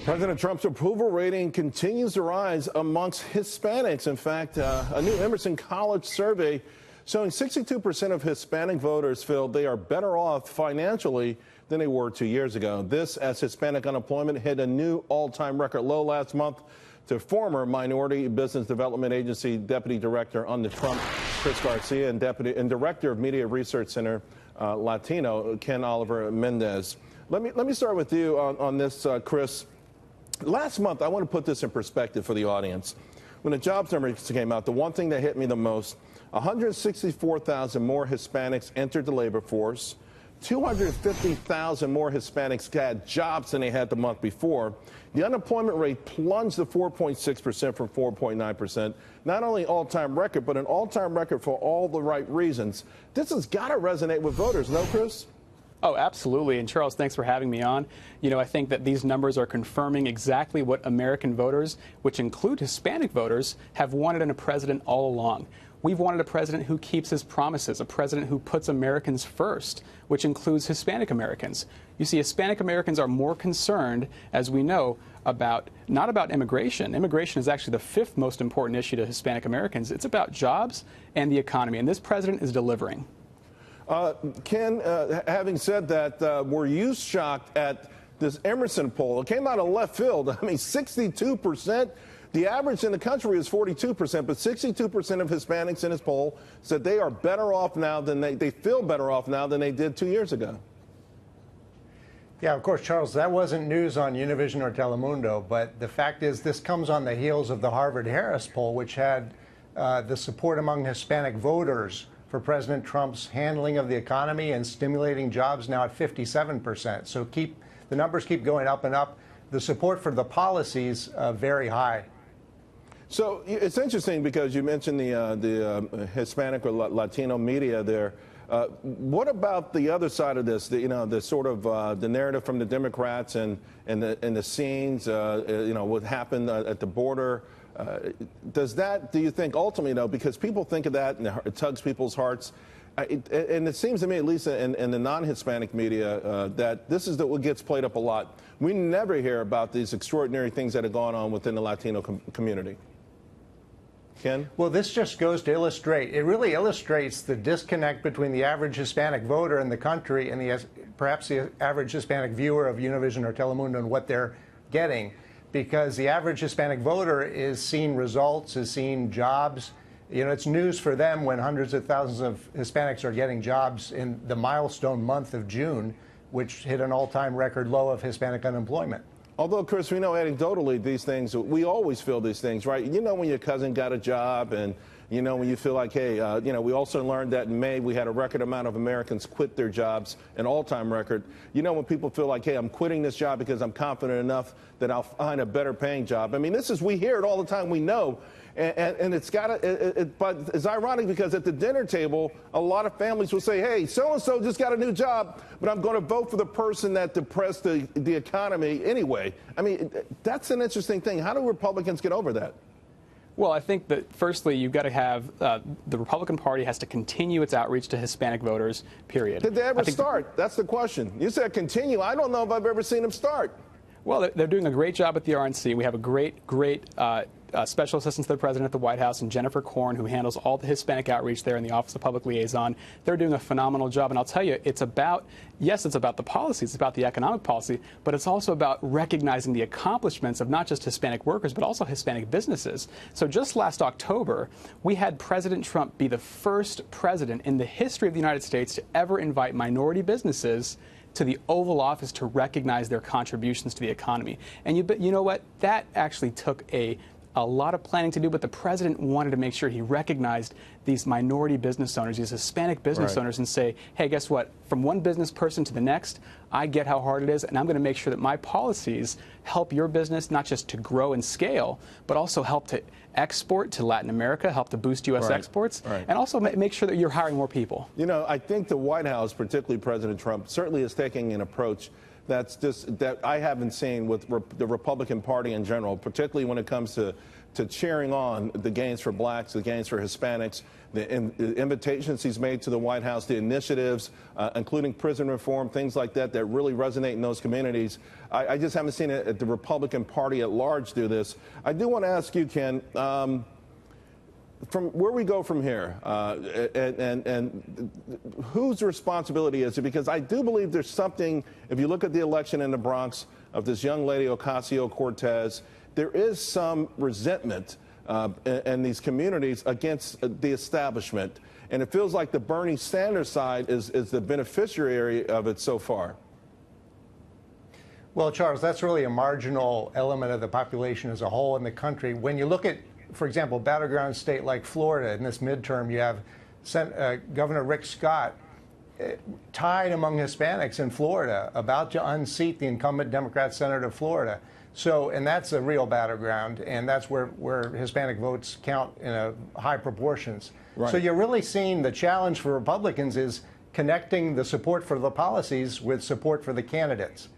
President Trump's approval rating continues to rise amongst Hispanics. In fact, a new Emerson College survey showing 62% of Hispanic voters feel they are better off financially than they were 2 years ago. This as Hispanic unemployment hit a new all-time record low last month to former Minority Business Development Agency Deputy Director under Trump, Chris Garcia, and Director of Media Research Center, Latino, Ken Oliver-Mendez. Let me start with you on this, Chris. Last month, I want to put this in perspective for the audience. When the jobs numbers came out, the one thing that hit me the most, 164,000 more Hispanics entered the labor force. 250,000 more Hispanics had jobs than they had the month before. The unemployment rate plunged to 4.6% from 4.9%. Not only all-time record, but an all-time record for all the right reasons. This has got to resonate with voters, no, Chris? Oh, absolutely. And Charles, thanks for having me on. You know, I think that these numbers are confirming exactly what American voters, which include Hispanic voters, have wanted in a president all along. We've wanted a president who keeps his promises, a president who puts Americans first, which includes Hispanic Americans. You see, Hispanic Americans are more concerned, as we know, not about immigration. Immigration is actually the fifth most important issue to Hispanic Americans. It's about jobs and the economy, and this president is delivering. Ken, having said that, were you shocked at this Emerson poll? It came out of left field. I mean, 62%. The average in the country is 42%, but 62% of Hispanics in his poll said they are better off now than they feel better off now than they did 2 years ago. Yeah, of course, Charles, that wasn't news on Univision or Telemundo, but the fact is this comes on the heels of the Harvard-Harris poll, which had the support among Hispanic voters for President Trump's handling of the economy and stimulating jobs now at 57%. So the numbers keep going up and up. The support for the policies very high. So it's interesting because you mentioned the Hispanic or Latino media there. What about the other side of this? The sort of the narrative from the Democrats and the scenes. What happened at the border. Do you think ultimately, though, because people think of that and it tugs people's hearts, and it seems to me, at least in the non-Hispanic media, that this is what gets played up a lot. We never hear about these extraordinary things that have gone on within the Latino community. Ken? Well, this just goes to illustrate, it really illustrates the disconnect between the average Hispanic voter in the country and perhaps the average Hispanic viewer of Univision or Telemundo and what they're getting. Because the average Hispanic voter is seeing results, is seeing jobs. You know, it's news for them when hundreds of thousands of Hispanics are getting jobs in the milestone month of June, which hit an all-time record low of Hispanic unemployment. Although, Chris, we know anecdotally these things, we always feel these things, right? You know when your cousin got a job and, you know, when you feel like, hey, we also learned that in May we had a record amount of Americans quit their jobs, an all-time record. You know when people feel like, hey, I'm quitting this job because I'm confident enough that I'll find a better paying job. I mean, we hear it all the time, we know. And it's but it's ironic because at the dinner table, a lot of families will say, hey, so-and-so just got a new job, but I'm going to vote for the person that depressed the economy anyway. I mean, that's an interesting thing. How do Republicans get over that? Well, I think that, firstly, you've got to have the Republican Party has to continue its outreach to Hispanic voters, period. Did they ever start? That's the question. You said continue. I don't know if I've ever seen them start. Well, they're doing a great job at the RNC. We have a great special assistant to the president at the White House, and Jennifer Korn, who handles all the Hispanic outreach there in the Office of Public Liaison. They're doing a phenomenal job. And I'll tell you, it's about the policies, it's about the economic policy, but it's also about recognizing the accomplishments of not just Hispanic workers, but also Hispanic businesses. So just last October, we had President Trump be the first president in the history of the United States to ever invite minority businesses to the Oval Office to recognize their contributions to the economy. And you know what? That actually took a lot of planning to do, but the president wanted to make sure he recognized these minority business owners, these Hispanic business owners, and say, hey, guess what? From one business person to the next, I get how hard it is, and I'm going to make sure that my policies help your business not just to grow and scale, but also help to export to Latin America, help to boost U.S. exports, and also make sure that you're hiring more people. You know, I think the White House, particularly President Trump, certainly is taking an approach that I haven't seen with the Republican Party in general, particularly when it comes to cheering on the gains for blacks, the gains for Hispanics, the invitations he's made to the White House, the initiatives, including prison reform, things like that, that really resonate in those communities. I just haven't seen it at the Republican Party at large do this. I do want to ask you, Ken, from where we go from here, and whose responsibility is it? Because I do believe there's something, if you look at the election in the Bronx of this young lady, Ocasio-Cortez, there is some resentment in these communities against the establishment. And it feels like the Bernie Sanders side is the beneficiary of it so far. Well, Charles, that's really a marginal element of the population as a whole in the country. When you look at, for example, battleground state like Florida, in this midterm, you have Governor Rick Scott tied among Hispanics in Florida, about to unseat the incumbent Democrat senator of Florida. So, and that's a real battleground, and that's where Hispanic votes count in high proportions. Right. So you're really seeing the challenge for Republicans is connecting the support for the policies with support for the candidates.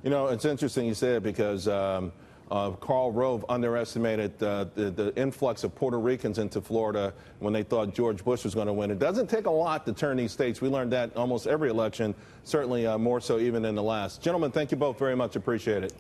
You know, it's interesting you say it because Karl Rove underestimated the influx of Puerto Ricans into Florida when they thought George Bush was going to win. It doesn't take a lot to turn these states. We learned that almost every election, certainly more so even in the last. Gentlemen, thank you both very much. Appreciate it.